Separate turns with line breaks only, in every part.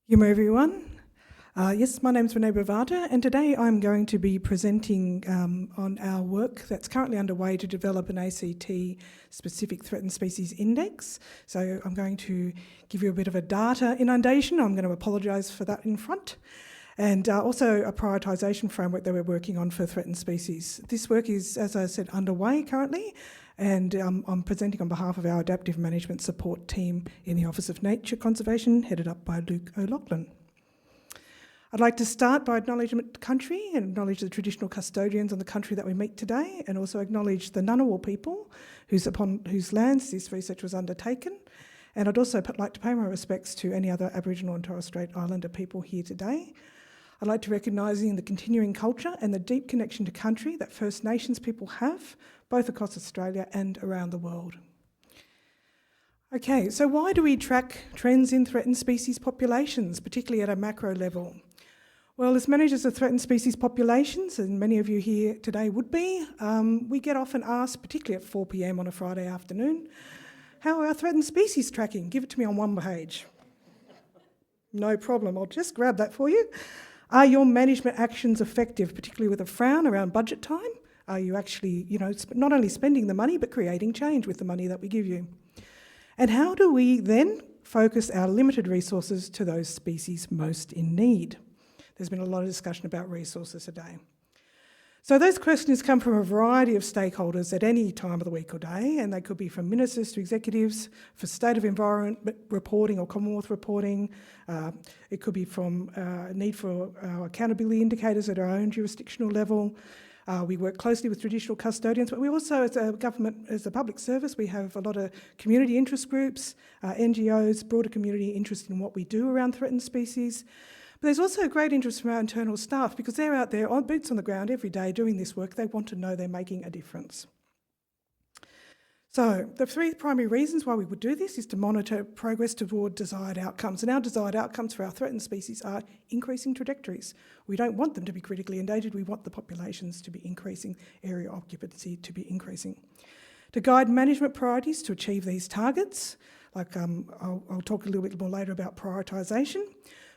Yuma everyone. Yes, my name's Renee Brawata, and today I'm going to be presenting on our work that's currently underway to develop an ACT-specific threatened species index. So I'm going to give you a bit of a data inundation. I'm going to apologise for that in front. And also a prioritisation framework that we're working on for threatened species. This work is, as I said, underway currently, and I'm presenting on behalf of our adaptive management support team in the Office of Nature Conservation, headed up by Luke O'Loughlin. I'd like to start by acknowledging the country and acknowledge the traditional custodians of the country that we meet today, and also acknowledge the Ngunnawal people upon whose lands this research was undertaken. And I'd also like to pay my respects to any other Aboriginal and Torres Strait Islander people here today. I'd like to recognise the continuing culture and the deep connection to country that First Nations people have, both across Australia and around the world. Okay, so why do we track trends in threatened species populations, particularly at a macro level? Well, as managers of threatened species populations, and many of you here today would be, we get often asked, particularly at 4 p.m. on a Friday afternoon, how are our threatened species tracking? Give it to me on one page. No problem, I'll just grab that for you. Are your management actions effective, particularly with a frown around budget time? Are you actually, not only spending the money, but creating change with the money that we give you? And how do we then focus our limited resources to those species most in need? There's been a lot of discussion about resources today. So those questions come from a variety of stakeholders at any time of the week or day, and they could be from ministers to executives for state of environment reporting or Commonwealth reporting. It could be from need for accountability indicators at our own jurisdictional level. We work closely with traditional custodians, but we also, as a government, as a public service, we have a lot of community interest groups, NGOs, broader community interest in what we do around threatened species. But there's also great interest from our internal staff because they're out there on boots on the ground every day doing this work. They want to know they're making a difference. So the three primary reasons why we would do this is to monitor progress toward desired outcomes. And our desired outcomes for our threatened species are increasing trajectories. We don't want them to be critically endangered. We want the populations to be increasing, area occupancy to be increasing. To guide management priorities to achieve these targets, like I'll talk a little bit more later about prioritisation,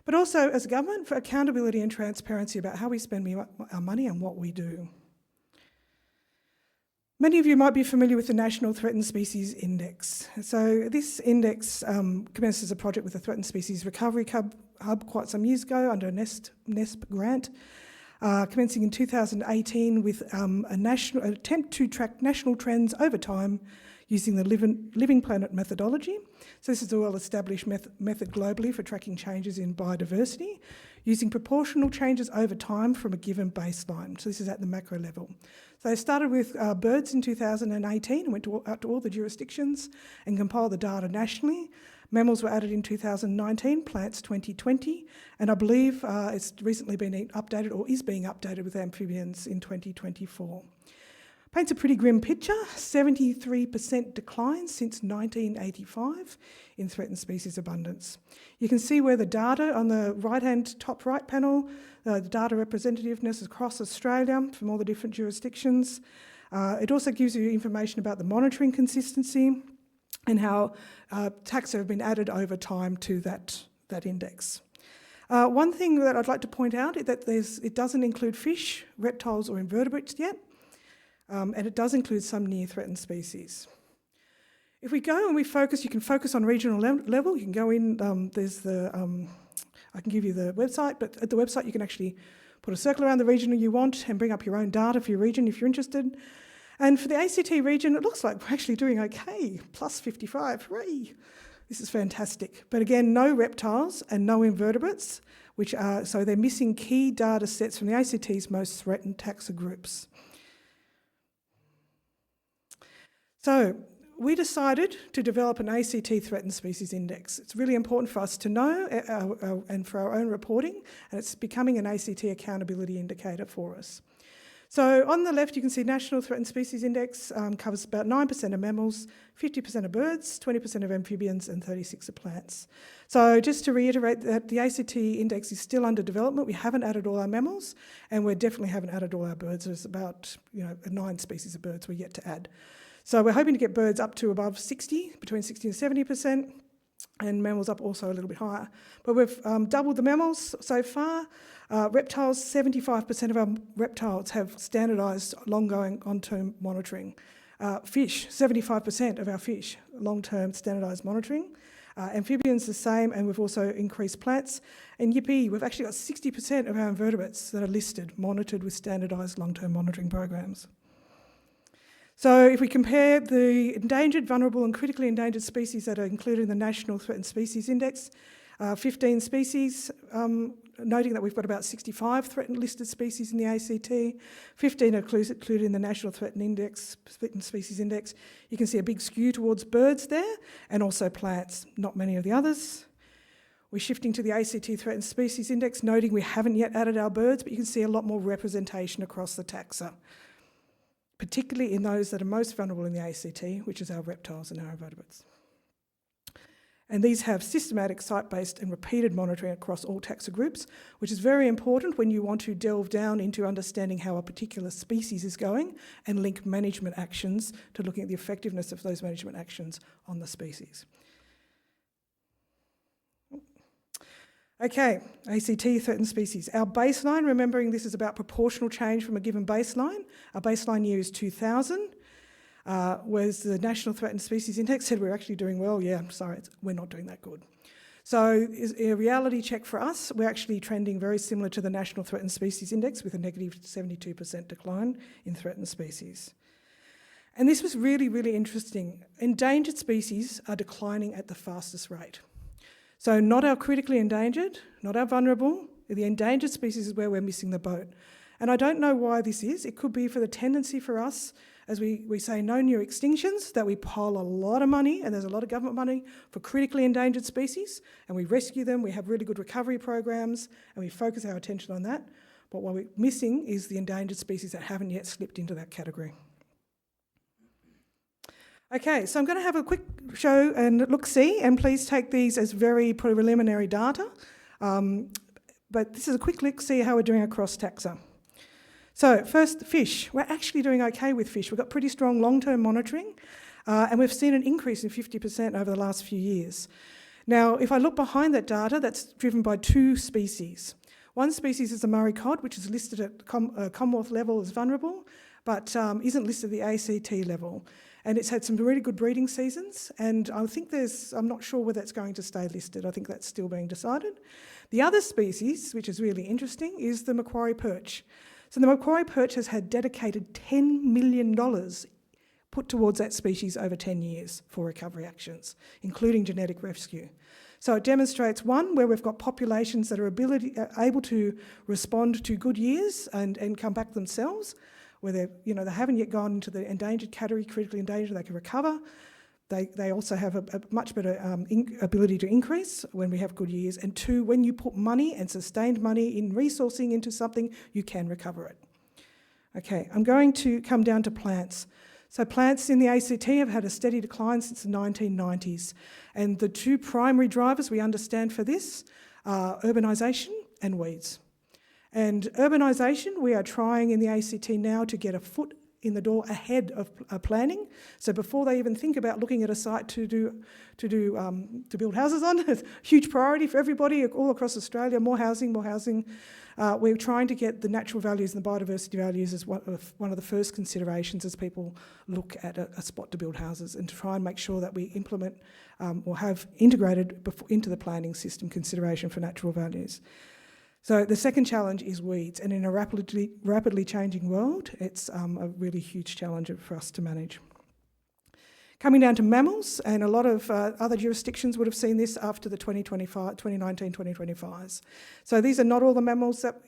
but also as a government for accountability and transparency about how we spend our money and what we do. Many of you might be familiar with the National Threatened Species Index. So this index commenced as a project with the Threatened Species Recovery Hub quite some years ago under a NESP grant, commencing in 2018 with an attempt to track national trends over time using the Living Planet methodology. So this is a well-established method globally for tracking changes in biodiversity, using proportional changes over time from a given baseline. So this is at the macro level. So they started with birds in 2018 and went out to all the jurisdictions and compiled the data nationally. Mammals were added in 2019, plants 2020, and I believe it's recently been updated or is being updated with amphibians in 2024. Paints a pretty grim picture, 73% decline since 1985 in threatened species abundance. You can see where the data on the right-hand top right panel, the data representativeness across Australia from all the different jurisdictions. It also gives you information about the monitoring consistency and how taxa have been added over time to that index. One thing that I'd like to point out is that it doesn't include fish, reptiles or invertebrates yet. And it does include some near-threatened species. If we go and we focus, you can focus on regional level. You can go in, I can give you the website, but at the website you can actually put a circle around the region you want and bring up your own data for your region if you're interested. And for the ACT region, it looks like we're actually doing okay, plus 55, hooray! This is fantastic. But again, no reptiles and no invertebrates, so they're missing key data sets from the ACT's most threatened taxa groups. So we decided to develop an ACT Threatened Species Index. It's really important for us to know and for our own reporting, and it's becoming an ACT accountability indicator for us. So on the left you can see National Threatened Species Index covers about 9% of mammals, 50% of birds, 20% of amphibians and 36% of plants. So just to reiterate that the ACT index is still under development. We haven't added all our mammals and we definitely haven't added all our birds. There's about 9 species of birds we're yet to add. So we're hoping to get birds up to above 60, between 60 and 70%, and mammals up also a little bit higher. But we've doubled the mammals so far. Reptiles, 75% of our reptiles have standardised long-term monitoring. Fish, 75% of our fish, long-term standardised monitoring. Amphibians the same, and we've also increased plants. And yippee, we've actually got 60% of our invertebrates that are listed, monitored with standardised long-term monitoring programs. So if we compare the endangered, vulnerable and critically endangered species that are included in the National Threatened Species Index, 15 species, noting that we've got about 65 threatened listed species in the ACT, 15 are included in the National Threatened Species Index. You can see a big skew towards birds there, and also plants, not many of the others. We're shifting to the ACT Threatened Species Index, noting we haven't yet added our birds, but you can see a lot more representation across the taxa, particularly in those that are most vulnerable in the ACT, which is our reptiles and our invertebrates. And these have systematic, site-based and repeated monitoring across all taxa groups, which is very important when you want to delve down into understanding how a particular species is going and link management actions to looking at the effectiveness of those management actions on the species. Okay, ACT threatened species. Our baseline, remembering this is about proportional change from a given baseline. Our baseline year is 2000. Whereas the National Threatened Species Index said we're actually doing well. Yeah, I'm sorry, we're not doing that good. So a reality check for us, we're actually trending very similar to the National Threatened Species Index with a negative 72% decline in threatened species. And this was really, really interesting. Endangered species are declining at the fastest rate. So not our critically endangered, not our vulnerable, the endangered species is where we're missing the boat. And I don't know why this is. It could be for the tendency for us, as we say no new extinctions, that we pile a lot of money, and there's a lot of government money for critically endangered species, and we rescue them, we have really good recovery programs, and we focus our attention on that. But what we're missing is the endangered species that haven't yet slipped into that category. Okay, so I'm going to have a quick show and look-see, and please take these as very preliminary data. But this is a quick look-see how we're doing across taxa. So first, fish. We're actually doing okay with fish. We've got pretty strong long-term monitoring, and we've seen an increase in 50% over the last few years. Now, if I look behind that data, that's driven by two species. One species is the Murray cod, which is listed at Commonwealth level as vulnerable, but isn't listed at the ACT level. And it's had some really good breeding seasons, and I think I'm not sure whether it's going to stay listed. I think that's still being decided. The other species, which is really interesting, is the Macquarie perch. So the Macquarie perch has had dedicated $10 million put towards that species over 10 years for recovery actions, including genetic rescue. So it demonstrates, one, where we've got populations that are able to respond to good years and come back themselves, where they haven't yet gone into the endangered category, critically endangered, they can recover. They also have a much better ability to increase when we have good years. And two, when you put money and sustained money in resourcing into something, you can recover it. Okay, I'm going to come down to plants. So plants in the ACT have had a steady decline since the 1990s. And the two primary drivers we understand for this are urbanisation and weeds. And urbanisation, we are trying in the ACT now to get a foot in the door ahead of planning. So before they even think about looking at a site to build houses on, it's a huge priority for everybody all across Australia, more housing. We're trying to get the natural values and the biodiversity values as one of the first considerations as people look at a spot to build houses, and to try and make sure that we implement or have integrated into the planning system consideration for natural values. So the second challenge is weeds, and in a rapidly changing world, it's a really huge challenge for us to manage. Coming down to mammals, and a lot of other jurisdictions would have seen this after the 2019-2025s. So these are not all the mammals that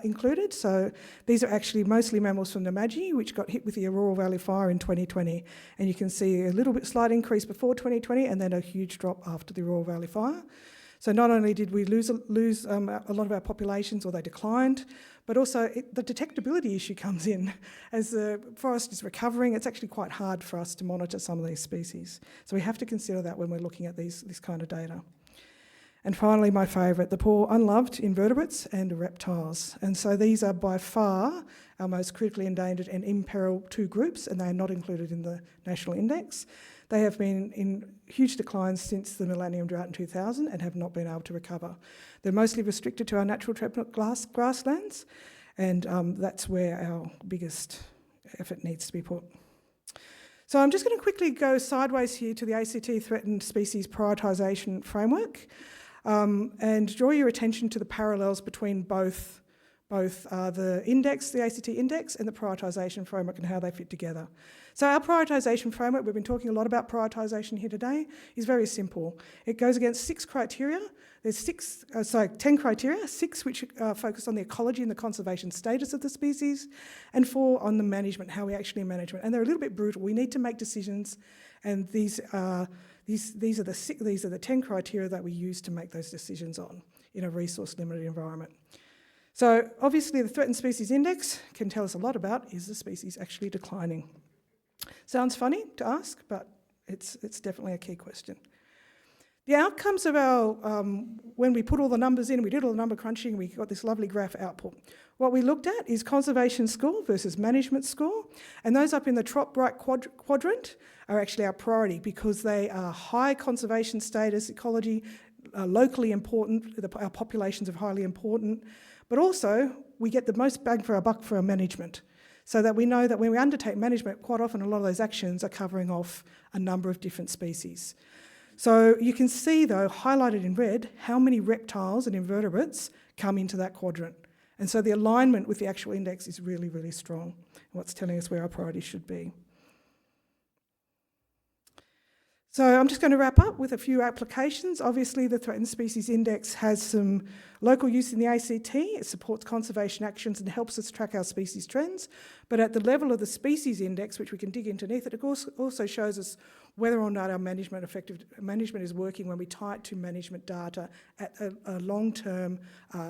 included. So these are actually mostly mammals from the Namadgi, which got hit with the Aurora Valley Fire in 2020. And you can see a little bit slight increase before 2020, and then a huge drop after the Aurora Valley Fire. So not only did we lose a lot of our populations, or they declined, but also the detectability issue comes in. As the forest is recovering, it's actually quite hard for us to monitor some of these species. So we have to consider that when we're looking at this kind of data. And finally, my favourite, the poor unloved invertebrates and reptiles. And so these are by far our most critically endangered and imperiled two groups, and they are not included in the national index. They have been in huge decline since the millennium drought in 2000 and have not been able to recover. They're mostly restricted to our natural temperate grasslands, and that's where our biggest effort needs to be put. So I'm just going to quickly go sideways here to the ACT Threatened Species Prioritisation Framework and draw your attention to the parallels between both the index, the ACT index, and the prioritisation framework and how they fit together. So our prioritisation framework, we've been talking a lot about prioritisation here today, is very simple. It goes against 6 criteria. There's 10 criteria, 6 which focus on the ecology and the conservation status of the species, and 4 on the management, how we actually manage it. And they're a little bit brutal. We need to make decisions, and these are the 10 criteria that we use to make those decisions on in a resource-limited environment. So obviously the Threatened Species Index can tell us a lot about, is the species actually declining? Sounds funny to ask, but it's definitely a key question. The outcomes of our, when we put all the numbers in, we did all the number crunching, we got this lovely graph output. What we looked at is conservation score versus management score, and those up in the top right quadrant are actually our priority because they are high conservation status, ecology, locally important, our populations are highly important, but also we get the most bang for our buck for our management. So that we know that when we undertake management, quite often a lot of those actions are covering off a number of different species. So you can see, though, highlighted in red, how many reptiles and invertebrates come into that quadrant. And so the alignment with the actual index is really, really strong, what's telling us where our priorities should be. So I'm just going to wrap up with a few applications. Obviously, the Threatened Species Index has some local use in the ACT. It supports conservation actions and helps us track our species trends. But at the level of the Species Index, which we can dig underneath, it also shows us whether or not our management is working when we tie it to management data at a long-term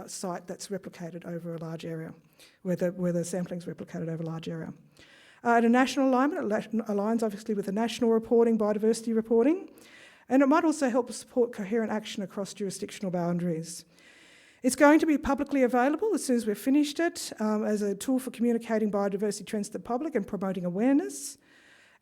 site that's replicated over a large area, where the sampling is replicated over a large area. At a national alignment, it aligns obviously with the national reporting, biodiversity reporting, and it might also help support coherent action across jurisdictional boundaries. It's going to be publicly available as soon as we've finished it as a tool for communicating biodiversity trends to the public and promoting awareness,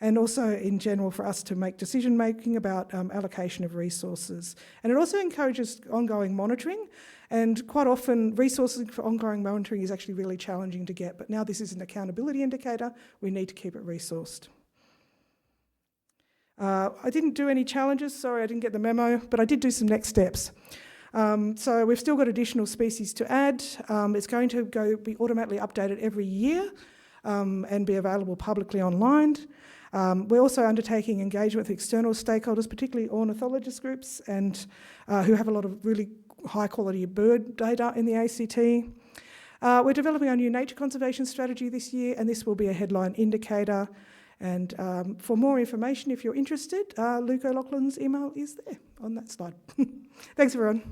and also in general for us to make decision-making about allocation of resources. And it also encourages ongoing monitoring, and quite often resources for ongoing monitoring is actually really challenging to get, but now this is an accountability indicator, we need to keep it resourced. I didn't do any challenges, sorry I didn't get the memo, but I did do some next steps. So we've still got additional species to add. It's going to be automatically updated every year and be available publicly online. We're also undertaking engagement with external stakeholders, particularly ornithologist groups, and who have a lot of really high quality bird data in the ACT. We're developing our new nature conservation strategy this year, and this will be a headline indicator. And for more information, if you're interested, Luke O'Loughlin's email is there on that slide. Thanks, everyone.